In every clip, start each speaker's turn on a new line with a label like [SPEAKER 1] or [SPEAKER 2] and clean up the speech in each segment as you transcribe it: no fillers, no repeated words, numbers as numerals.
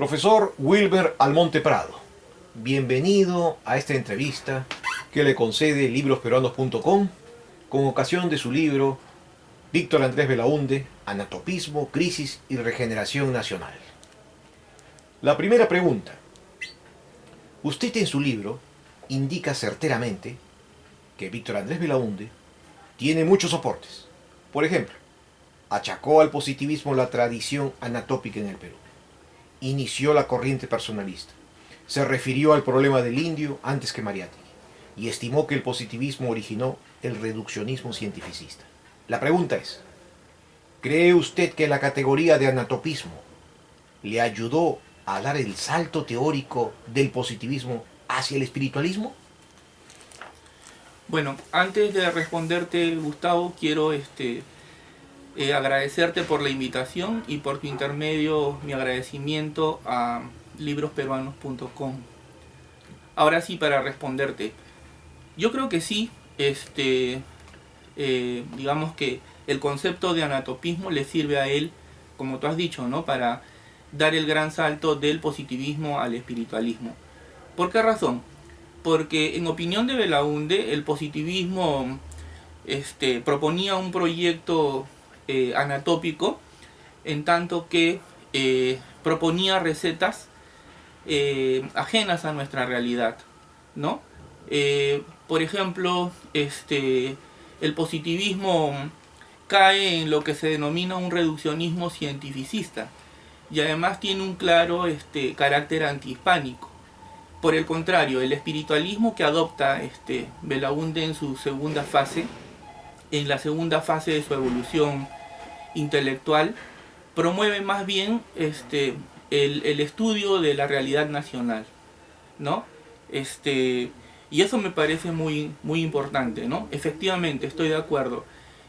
[SPEAKER 1] Profesor Wilmer Almonte Prado, bienvenido a esta entrevista que le concede librosperuanos.com con ocasión de su libro Víctor Andrés Belaúnde, Anatopismo, Crisis y Regeneración Nacional. La primera pregunta. Usted en su libro indica certeramente que Víctor Andrés Belaúnde tiene muchos soportes. Por ejemplo, achacó al positivismo la tradición anatópica en el Perú. Inició la corriente personalista. Se refirió al problema del indio antes que Mariátegui y estimó que el positivismo originó el reduccionismo cientificista. La pregunta es, ¿cree usted que la categoría de anatopismo le ayudó a dar el salto teórico del positivismo hacia el espiritualismo?
[SPEAKER 2] Bueno, antes de responderte, Gustavo, quiero agradecerte por la invitación y por tu intermedio mi agradecimiento a librosperuanos.com. Ahora sí, para responderte, yo creo que sí, digamos que el concepto de anatopismo le sirve a él, como tú has dicho, ¿no?, para dar el gran salto del positivismo al espiritualismo. ¿Por qué razón? Porque en opinión de Belaúnde, el positivismo proponía un proyecto anatópico, en tanto que proponía recetas ajenas a nuestra realidad, ¿no? Por ejemplo, el positivismo cae en lo que se denomina un reduccionismo cientificista y además tiene un claro carácter antihispánico. Por el contrario, el espiritualismo que adopta Belaúnde en su segunda fase, en la segunda fase de su evolución intelectual, promueve más bien el estudio de la realidad nacional, ¿no? Y eso me parece muy, muy importante, ¿no? Efectivamente, estoy de acuerdo.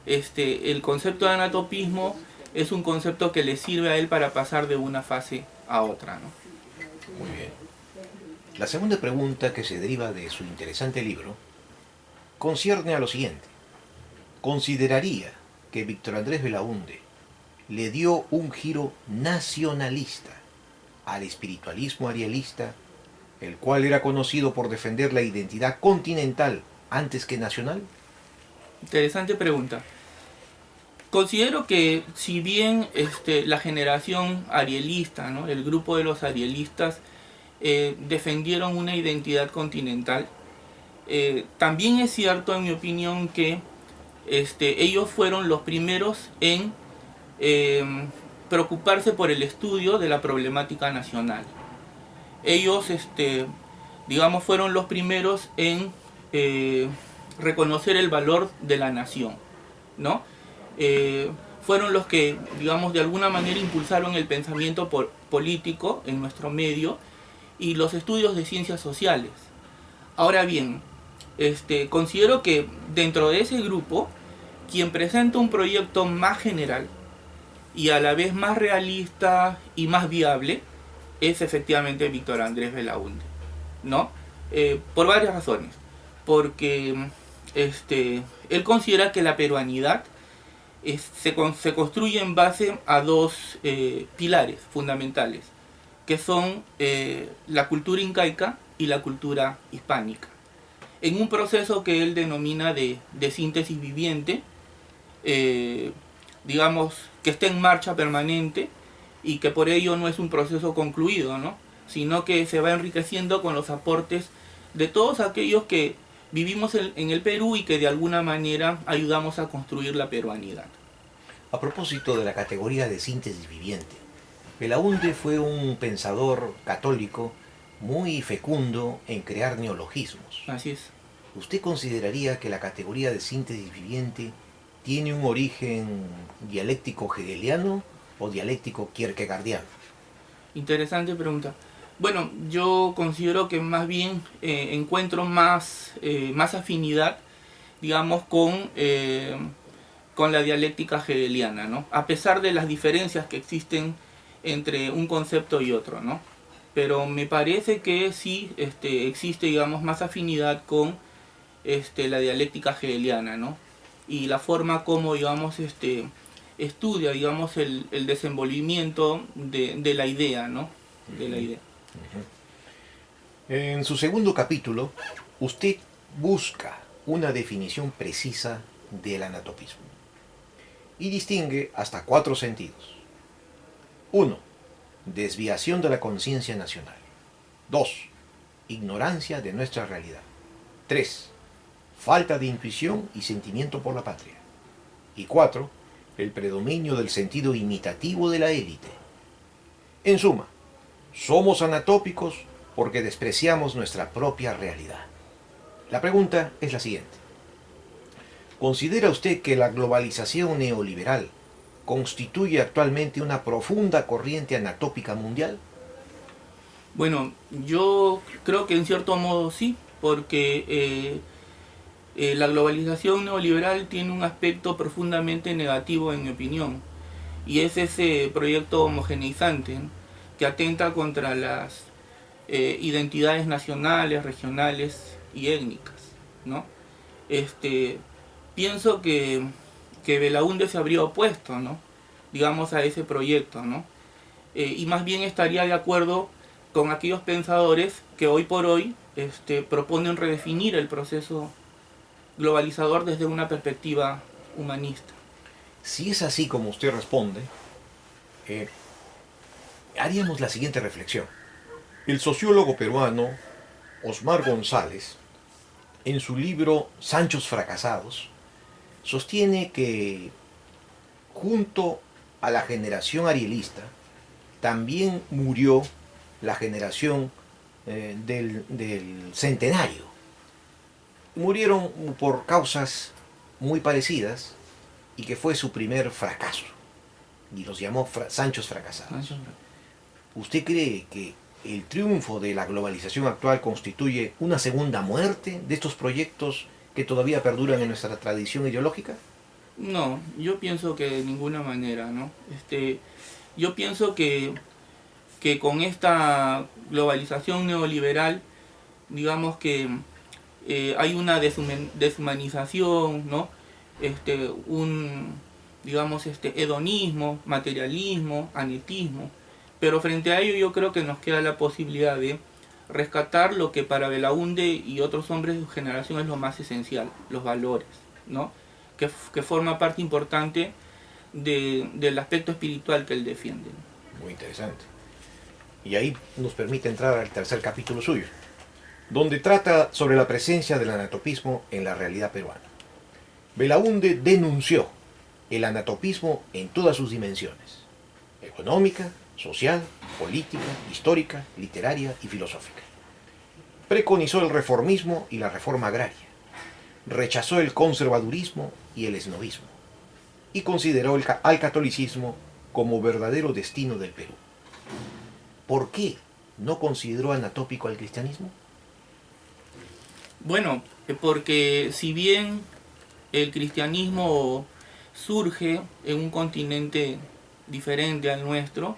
[SPEAKER 2] El concepto de anatopismo es un concepto que le sirve a él para pasar de una fase a otra, ¿no?
[SPEAKER 1] Muy bien. La segunda pregunta, que se deriva de su interesante libro, concierne a lo siguiente. ¿Consideraría que Víctor Andrés Belaúnde le dio un giro nacionalista al espiritualismo arielista, el cual era conocido por defender la identidad continental antes que nacional?
[SPEAKER 2] Interesante pregunta. Considero que si bien la generación arielista, ¿no?, el grupo de los arielistas, defendieron una identidad continental, también es cierto, en mi opinión, que ellos fueron los primeros en preocuparse por el estudio de la problemática nacional. Ellos, digamos, fueron los primeros en reconocer el valor de la nación, ¿no? Fueron los que, digamos, de alguna manera impulsaron el pensamiento político en nuestro medio y los estudios de ciencias sociales. Ahora bien, considero que dentro de ese grupo, quien presenta un proyecto más general y a la vez más realista y más viable es efectivamente Víctor Andrés Belaúnde, ¿no? Por varias razones. Porque él considera que la peruanidad se construye en base a dos pilares fundamentales, que son la cultura incaica y la cultura hispánica, en un proceso que él denomina de síntesis viviente, digamos, que está en marcha permanente y que por ello no es un proceso concluido, ¿no?, sino que se va enriqueciendo con los aportes de todos aquellos que vivimos en el Perú y que de alguna manera ayudamos a construir la peruanidad.
[SPEAKER 1] A propósito de la categoría de síntesis viviente, Belaúnde fue un pensador católico muy fecundo en crear neologismos.
[SPEAKER 2] Así es.
[SPEAKER 1] ¿Usted consideraría que la categoría de síntesis viviente tiene un origen dialéctico hegeliano o dialéctico kierkegaardiano?
[SPEAKER 2] Interesante pregunta. Bueno, yo considero que más bien encuentro más afinidad, digamos, con la dialéctica hegeliana, ¿no?, a pesar de las diferencias que existen entre un concepto y otro, ¿no? Pero me parece que sí existe, digamos, más afinidad con la dialéctica hegeliana, ¿no?, y la forma como, digamos, estudia, digamos, el desenvolvimiento de la idea, ¿no? de la idea.
[SPEAKER 1] En su segundo capítulo, usted busca una definición precisa del anatopismo y distingue hasta 4 sentidos. 1. Desviación de la conciencia nacional. 2. Ignorancia de nuestra realidad. 3. Falta de intuición y sentimiento por la patria. Y 4. El predominio del sentido imitativo de la élite. En suma, somos anatópicos porque despreciamos nuestra propia realidad. La pregunta es la siguiente. ¿Considera usted que la globalización neoliberal constituye actualmente una profunda corriente anatópica mundial?
[SPEAKER 2] Bueno, yo creo que en cierto modo sí, porque la globalización neoliberal tiene un aspecto profundamente negativo en mi opinión, y es ese proyecto homogeneizante, ¿no?, que atenta contra las identidades nacionales, regionales y étnicas, ¿no? Pienso que Belaúnde se habría opuesto, ¿no?, digamos, a ese proyecto, ¿no? Y más bien estaría de acuerdo con aquellos pensadores que hoy por hoy proponen redefinir el proceso globalizador desde una perspectiva humanista.
[SPEAKER 1] Si es así como usted responde, haríamos la siguiente reflexión. El sociólogo peruano Osmar González, en su libro Sanchos Fracasados, sostiene que junto a la generación arielista también murió la generación del centenario. Murieron por causas muy parecidas y que fue su primer fracaso. Y los llamó Sanchos fracasados. ¿Usted cree que el triunfo de la globalización actual constituye una segunda muerte de estos proyectos que todavía perduran en nuestra tradición ideológica?
[SPEAKER 2] No, yo pienso que de ninguna manera, ¿no? Yo pienso que con esta globalización neoliberal, digamos que hay una deshumanización, ¿no? Digamos, hedonismo, materialismo, anetismo. Pero frente a ello yo creo que nos queda la posibilidad de rescatar lo que para Belaúnde y otros hombres de su generación es lo más esencial, los valores, ¿no? Que forma parte importante del aspecto espiritual que él defiende.
[SPEAKER 1] Muy interesante. Y ahí nos permite entrar al tercer capítulo suyo, donde trata sobre la presencia del anatopismo en la realidad peruana. Belaúnde denunció el anatopismo en todas sus dimensiones: económica, social, política, histórica, literaria y filosófica. Preconizó el reformismo y la reforma agraria. Rechazó el conservadurismo y el esnovismo. Y consideró al catolicismo como verdadero destino del Perú. ¿Por qué no consideró anatópico al cristianismo?
[SPEAKER 2] Bueno, porque si bien el cristianismo surge en un continente diferente al nuestro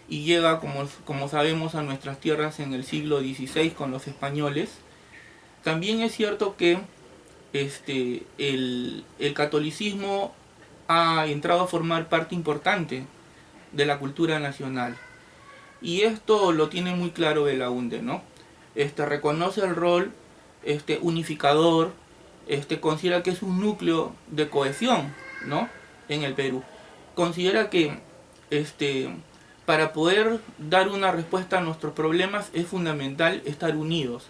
[SPEAKER 2] y llega, como sabemos, a nuestras tierras en el siglo XVI con los españoles, también es cierto que el catolicismo ha entrado a formar parte importante de la cultura nacional. Y esto lo tiene muy claro Belaúnde, ¿no? Reconoce el rol unificador, considera que es un núcleo de cohesión, ¿no?, en el Perú. Considera que para poder dar una respuesta a nuestros problemas es fundamental estar unidos.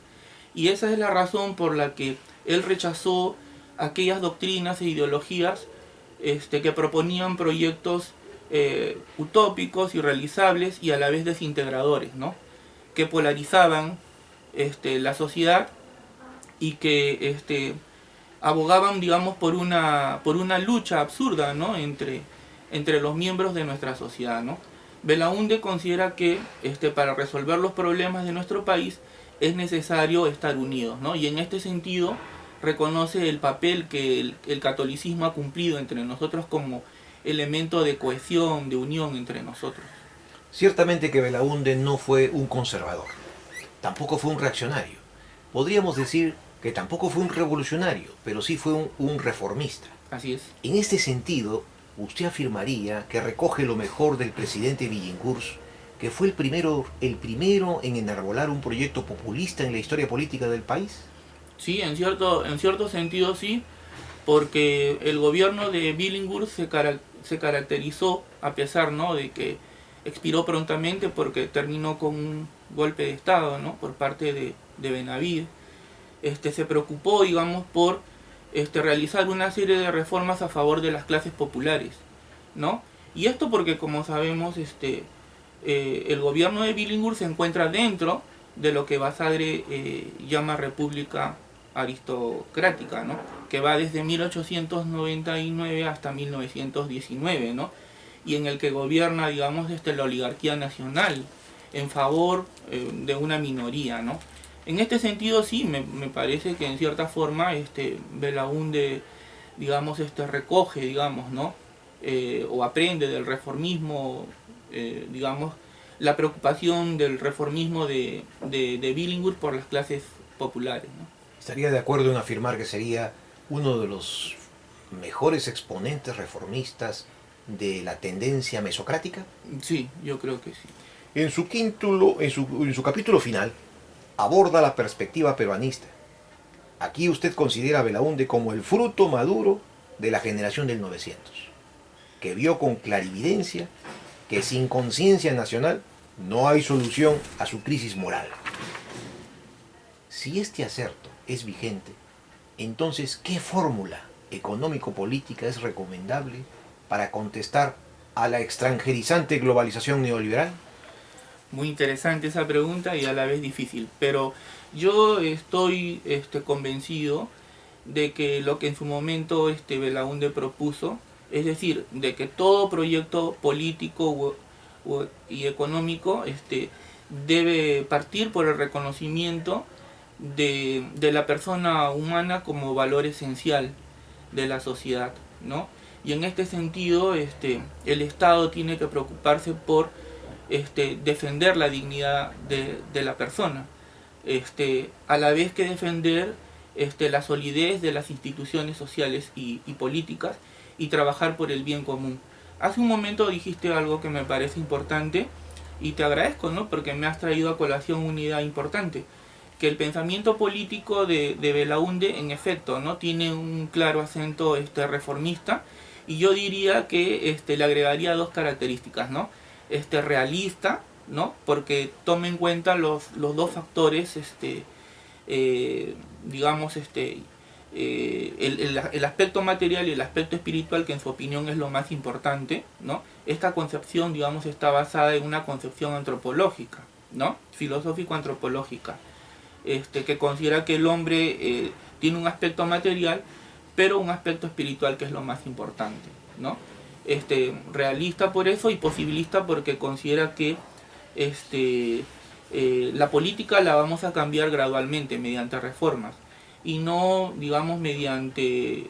[SPEAKER 2] Y esa es la razón por la que él rechazó aquellas doctrinas e ideologías que proponían proyectos utópicos, irrealizables y a la vez desintegradores, ¿no?, que polarizaban la sociedad y que abogaban, digamos, por una lucha absurda, ¿no?, entre los miembros de nuestra sociedad, ¿no? Belaúnde considera que para resolver los problemas de nuestro país es necesario estar unidos, ¿no? Y en este sentido reconoce el papel que el catolicismo ha cumplido entre nosotros como elemento de cohesión, de unión entre nosotros.
[SPEAKER 1] Ciertamente que Belaúnde no fue un conservador, tampoco fue un reaccionario. Podríamos decir que tampoco fue un revolucionario, pero sí fue un reformista.
[SPEAKER 2] Así es.
[SPEAKER 1] En este sentido, usted afirmaría que recoge lo mejor del presidente Billincourt que fue el primero en enarbolar un proyecto populista en la historia política del país?
[SPEAKER 2] Sí, en cierto sentido sí, porque el gobierno de Billinghurst se caracterizó, a pesar, ¿no?, de que expiró prontamente porque terminó con un golpe de Estado, ¿no?, por parte de Benavides. Se preocupó, digamos, por realizar una serie de reformas a favor de las clases populares, ¿no? Y esto porque, como sabemos, el gobierno de Billinghurst se encuentra dentro de lo que Basadre llama república aristocrática, ¿no?, que va desde 1899 hasta 1919, ¿no?, y en el que gobierna, digamos, la oligarquía nacional en favor de una minoría, ¿no? En este sentido sí, me parece que en cierta forma Belaúnde, digamos, recoge, digamos, ¿no?, o aprende del reformismo, digamos, la preocupación del reformismo de Billinghurst por las clases populares, ¿no?
[SPEAKER 1] ¿Estaría de acuerdo en afirmar que sería uno de los mejores exponentes reformistas de la tendencia mesocrática?
[SPEAKER 2] Sí, yo creo que sí.
[SPEAKER 1] En su capítulo final, aborda la perspectiva peruanista. Aquí usted considera a Belaúnde como el fruto maduro de la generación del 900, que vio con clarividencia que sin conciencia nacional no hay solución a su crisis moral. Si este acerto es vigente, entonces, ¿qué fórmula económico-política es recomendable para contestar a la extranjerizante globalización neoliberal?
[SPEAKER 2] Muy interesante esa pregunta y a la vez difícil, pero yo estoy convencido de que lo que en su momento Belaúnde propuso, es decir, de que todo proyecto político y económico debe partir por el reconocimiento de la persona humana como valor esencial de la sociedad, ¿no? Y en este sentido el Estado tiene que preocuparse por defender la dignidad de la persona, a la vez que defender la solidez de las instituciones sociales y políticas, y trabajar por el bien común. Hace un momento dijiste algo que me parece importante y te agradezco, ¿no?, porque me has traído a colación una idea importante, que el pensamiento político de Belaúnde en efecto, ¿no?, tiene un claro acento reformista, y yo diría que le agregaría dos características, ¿no?, realista, ¿no?, porque toma en cuenta los dos factores, digamos, el aspecto material y el aspecto espiritual, que en su opinión es lo más importante, ¿no? Esta concepción, digamos, está basada en una concepción antropológica, ¿no?, filosófico-antropológica, que considera que el hombre tiene un aspecto material, pero un aspecto espiritual que es lo más importante, ¿no? Realista por eso, y posibilista porque considera que la política la vamos a cambiar gradualmente mediante reformas, y no, digamos, mediante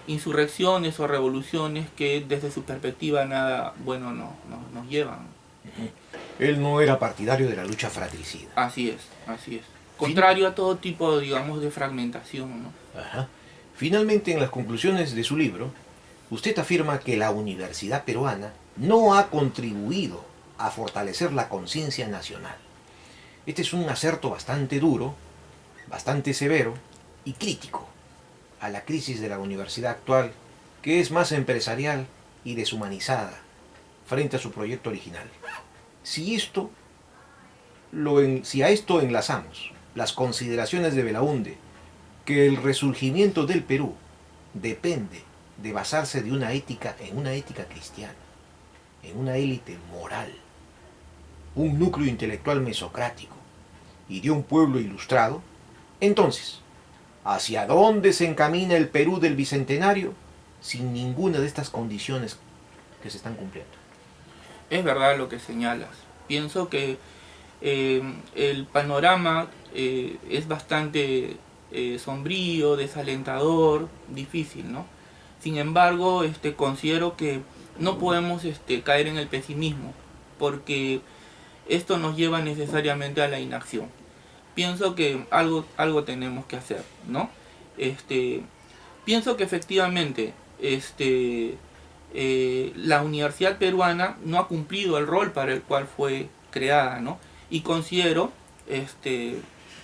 [SPEAKER 2] insurrecciones o revoluciones que desde su perspectiva nada bueno nos llevan.
[SPEAKER 1] Él no era partidario de la lucha fratricida.
[SPEAKER 2] Así es, así es. Contrario a todo tipo, digamos, de fragmentación, ¿no?
[SPEAKER 1] Ajá. Finalmente, en las conclusiones de su libro, usted afirma que la universidad peruana no ha contribuido a fortalecer la conciencia nacional. Este es un aserto bastante duro, bastante severo y crítico a la crisis de la universidad actual, que es más empresarial y deshumanizada frente a su proyecto original. Si a esto enlazamos las consideraciones de Belaúnde, que el resurgimiento del Perú depende de basarse en una ética cristiana, en una élite moral, un núcleo intelectual mesocrático y de un pueblo ilustrado, entonces, ¿hacia dónde se encamina el Perú del Bicentenario sin ninguna de estas condiciones que se están cumpliendo?
[SPEAKER 2] Es verdad lo que señalas. Pienso que el panorama es bastante sombrío, desalentador, difícil, ¿no? Sin embargo, considero que no podemos caer en el pesimismo, porque esto nos lleva necesariamente a la inacción. Pienso que algo tenemos que hacer, ¿no? Pienso que efectivamente la universidad peruana no ha cumplido el rol para el cual fue creada, ¿no? Y considero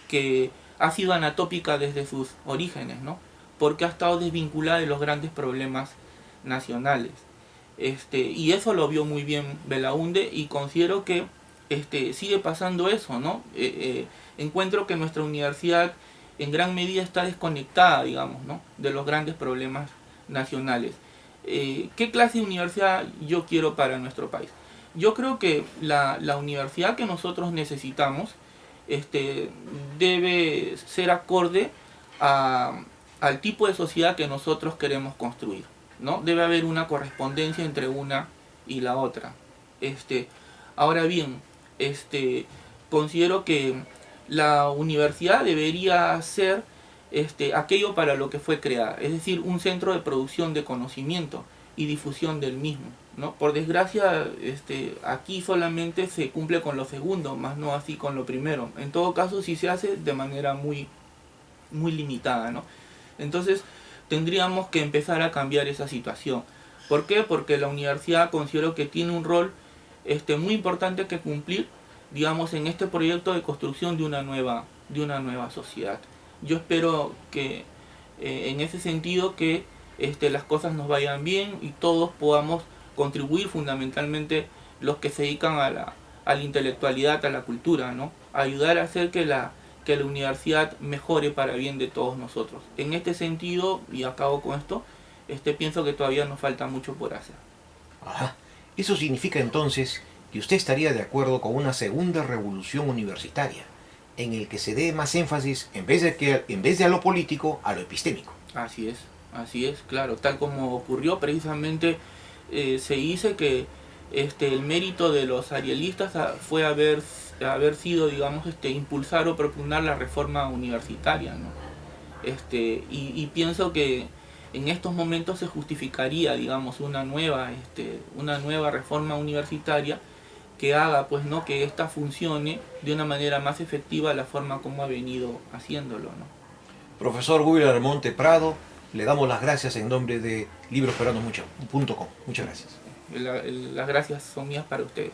[SPEAKER 2] que ha sido anatópica desde sus orígenes, ¿no? Porque ha estado desvinculada de los grandes problemas nacionales. Y eso lo vio muy bien Belaunde, y considero que sigue pasando eso, ¿no? Encuentro que nuestra universidad en gran medida está desconectada, digamos, ¿no? De los grandes problemas nacionales. ¿Qué clase de universidad yo quiero para nuestro país? Yo creo que la universidad que nosotros necesitamos debe ser acorde al tipo de sociedad que nosotros queremos construir, ¿no? Debe haber una correspondencia entre una y la otra. Ahora bien, considero que la universidad debería ser aquello para lo que fue creada, es decir, un centro de producción de conocimiento y difusión del mismo, ¿no? Por desgracia, aquí solamente se cumple con lo segundo, más no así con lo primero. En todo caso, sí se hace de manera muy, muy limitada, ¿no? Entonces, tendríamos que empezar a cambiar esa situación. ¿Por qué? Porque la universidad considero que tiene un rol muy importante que cumplir, digamos, en este proyecto de construcción de una nueva sociedad. Yo espero que en ese sentido que las cosas nos vayan bien y todos podamos contribuir, fundamentalmente los que se dedican a la intelectualidad, a la cultura, ¿no? Ayudar a hacer que la universidad mejore para bien de todos nosotros. En este sentido, y acabo con esto, pienso que todavía nos falta mucho por hacer.
[SPEAKER 1] Ajá. Eso significa entonces que usted estaría de acuerdo con una segunda revolución universitaria, en el que se dé más énfasis, en vez de a lo político, a lo epistémico.
[SPEAKER 2] Así es, claro. Tal como ocurrió precisamente, se dice que el mérito de los arielistas fue haber sido, digamos, impulsar o propugnar la reforma universitaria, ¿no? Y pienso que en estos momentos se justificaría, digamos, una nueva reforma universitaria que haga, pues, ¿no?, que ésta funcione de una manera más efectiva de la forma como ha venido haciéndolo, ¿no?
[SPEAKER 1] Profesor William Almonte Prado, le damos las gracias en nombre de librosperuanos.com. Muchas gracias.
[SPEAKER 2] Las gracias son mías para ustedes.